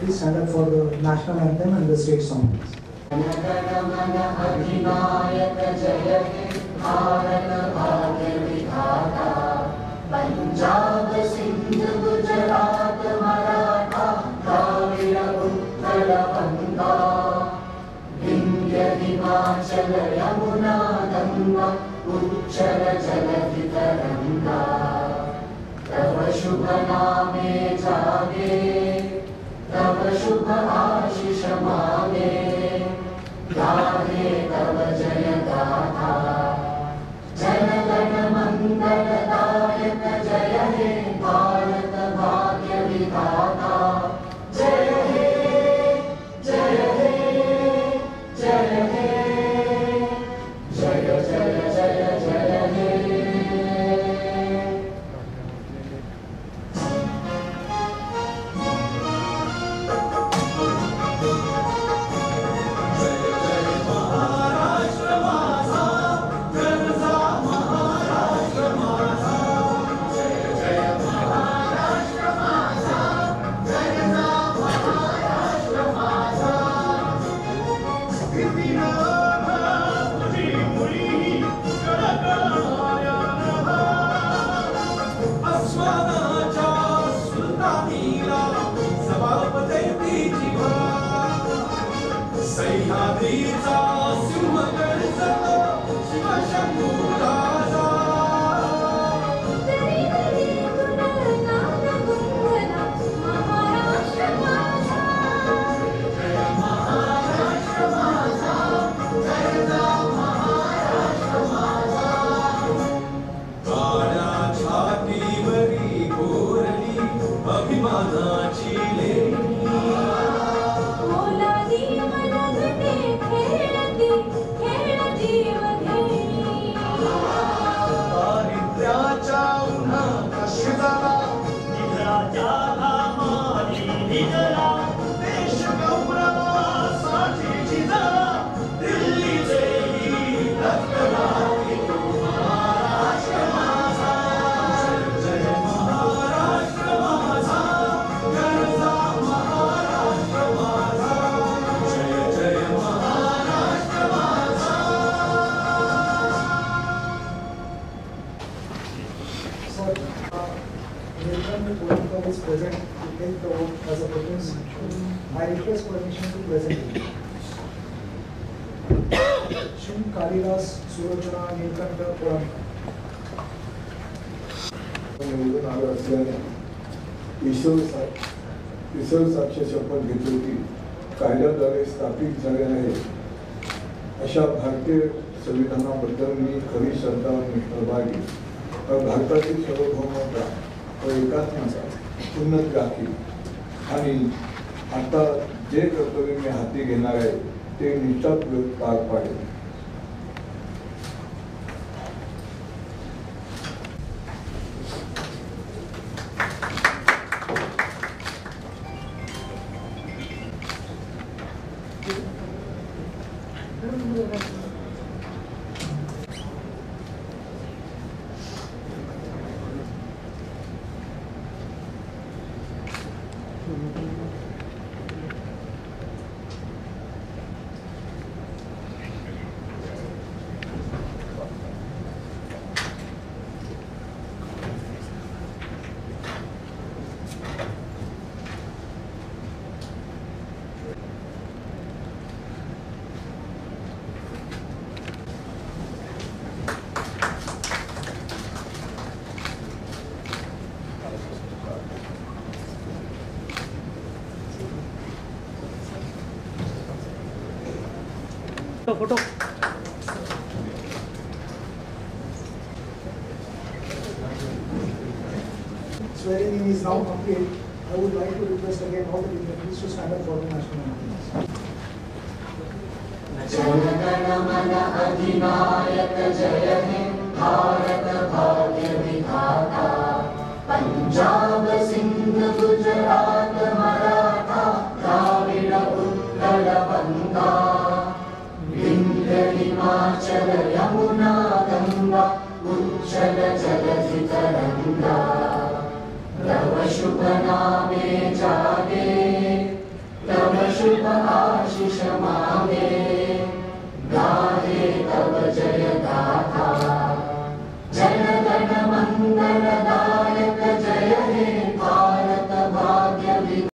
Please stand up for the national anthem and the state song. Punjab Sind Gujarat Maratha Dravida Utkal Ganga Vindhya Himachal Yamuna Ganga उच्चल जलधि तरंगा तव शुभ नामे जागे तव शुभ आशीष मांगे गाहे तव जय गाथा जनगण मंगलदायक जय हे भारत भाग्य विधाता जय हे जय हे जय हे जय जय जय जय हे सह्याद्रीचा सिंहगड शिवशंभू राजा महाराष्ट्र माझा जय महाराष्ट्र माझा जय महाराष्ट्र माझा काळ्या छातीवरी कोरली अभिमानाची लेणी is present to take the vote as a witness. I request permission to present him. Shri Kalidas Surajana Nilkanta Puram. निवडून आलं असल्याने ईश्वर साक्ष शपथ घेतली की कायद्याद्वारे स्थापित झाले आहे अशा भारतीय संविधानाबद्दल मी खरी श्रद्धा आणि सहभागी भारताची सार्वभौमता व एकात्मता उन्नत राखील आणि आता जे कर्तव्य मी हाती घेणार आहे ते निष्ठापूर्वक पार पाडेल. Photo Swearing in is now complete. I would like to request again all the dignitaries to stand up for the national anthem. जनगण मन अधिनायक